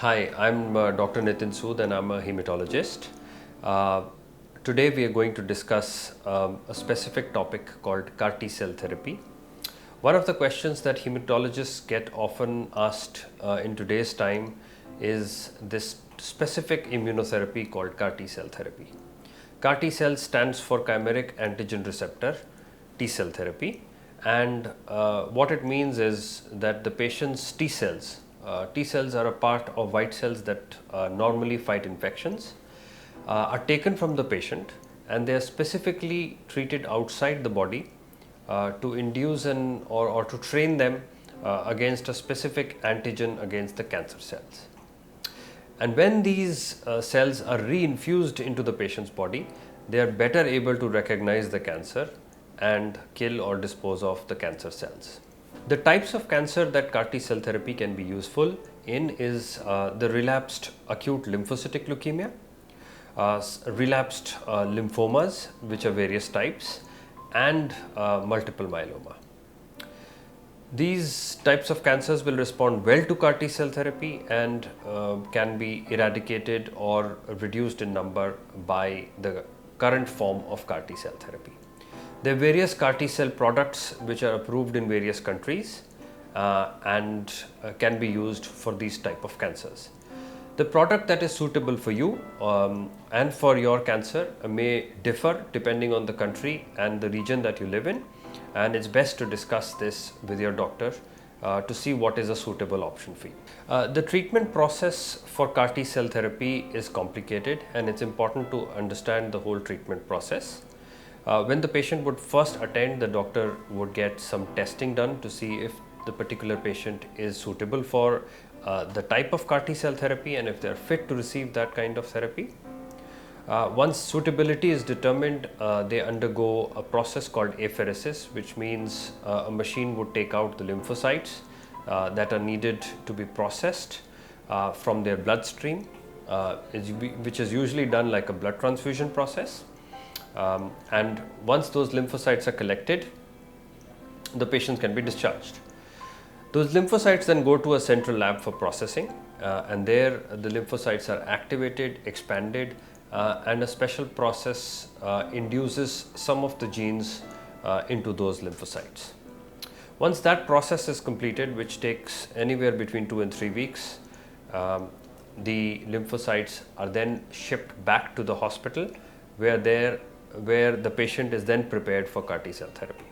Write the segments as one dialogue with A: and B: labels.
A: Hi, I'm Dr. Nitin Sood and I'm a hematologist. Uh, Today we are going to discuss a specific topic called CAR T cell therapy. One of the questions that hematologists get often asked in today's time is this specific immunotherapy called CAR T cell therapy. CAR T cell stands for chimeric antigen receptor T cell therapy, and what it means is that the patient's T cells are a part of white cells that normally fight infections, are taken from the patient, and they are specifically treated outside the body to induce or to train them against a specific antigen against the cancer cells. And when these cells are reinfused into the patient's body, they are better able to recognize the cancer and kill or dispose of the cancer cells. The types of cancer that CAR T cell therapy can be useful in is the relapsed acute lymphocytic leukemia, relapsed lymphomas, which are various types, and multiple myeloma. These types of cancers will respond well to CAR T cell therapy and can be eradicated or reduced in number by the current form of CAR T cell therapy. There are various CAR T cell products which are approved in various countries and can be used for these type of cancers. The product that is suitable for you and for your cancer may differ depending on the country and the region that you live in, and it's best to discuss this with your doctor to see what is a suitable option for you. The treatment process for CAR T cell therapy is complicated, and it's important to understand the whole treatment process. When the patient would first attend, the doctor would get some testing done to see if the particular patient is suitable for the type of CAR T cell therapy and if they are fit to receive that kind of therapy. Once suitability is determined, they undergo a process called apheresis, which means a machine would take out the lymphocytes that are needed to be processed from their bloodstream, which is usually done like a blood transfusion process. And once those lymphocytes are collected, the patient can be discharged. Those lymphocytes then go to a central lab for processing, and there the lymphocytes are activated, expanded, and a special process induces some of the genes into those lymphocytes. Once that process is completed, which takes anywhere between 2 and 3 weeks, the lymphocytes are then shipped back to the hospital where the patient is then prepared for CAR T cell therapy.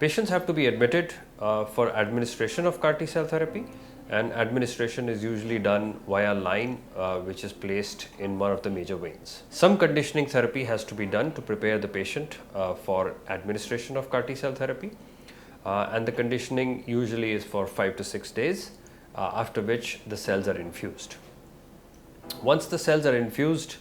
A: Patients have to be admitted for administration of CAR T cell therapy, and administration is usually done via line which is placed in one of the major veins. Some conditioning therapy has to be done to prepare the patient for administration of CAR T cell therapy, and the conditioning usually is for 5 to 6 days, after which the cells are infused. Once the cells are infused,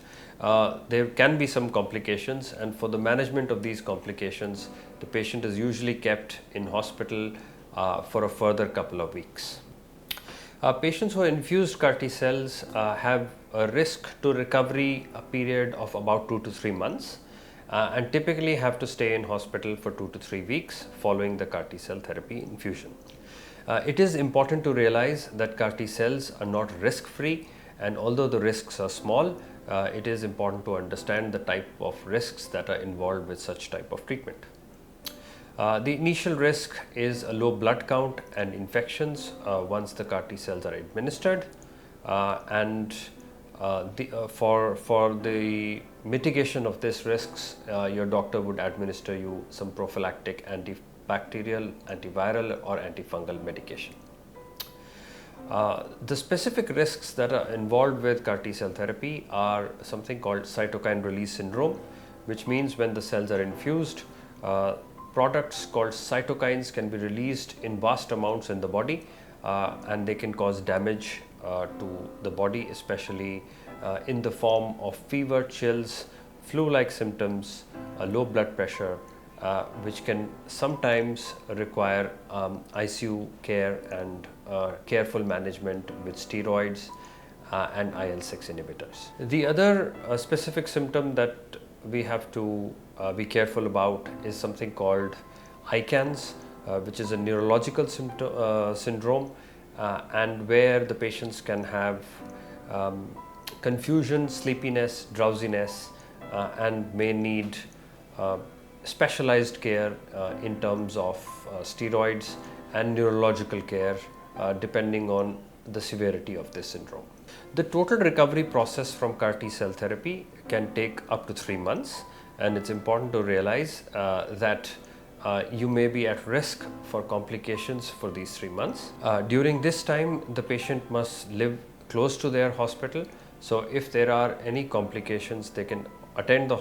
A: there can be some complications, and for the management of these complications, the patient is usually kept in hospital for a further couple of weeks. Patients who are infused CAR T cells have a risk to recovery a period of about 2 to 3 months and typically have to stay in hospital for 2 to 3 weeks following the CAR T cell therapy infusion. It is important to realize that CAR T cells are not risk-free, and although the risks are small, it is important to understand the type of risks that are involved with such type of treatment. The initial risk is a low blood count and infections once the CAR T cells are administered, and for the mitigation of these risks, your doctor would administer you some prophylactic antibacterial, antiviral or antifungal medication. The specific risks that are involved with CAR T cell therapy are something called cytokine release syndrome, which means when the cells are infused, products called cytokines can be released in vast amounts in the body, and they can cause damage to the body, especially in the form of fever, chills, flu-like symptoms, low blood pressure, which can sometimes require ICU care and careful management with steroids and IL-6 inhibitors. The other specific symptom that we have to be careful about is something called ICANS, which is a neurological syndrome, and where the patients can have confusion, sleepiness, drowsiness, and may need specialized care in terms of steroids and neurological care depending on the severity of this syndrome. The total recovery process from CAR T cell therapy can take up to 3 months, and it's important to realize that you may be at risk for complications for these 3 months. During this time, the patient must live close to their hospital, so if there are any complications, they can attend the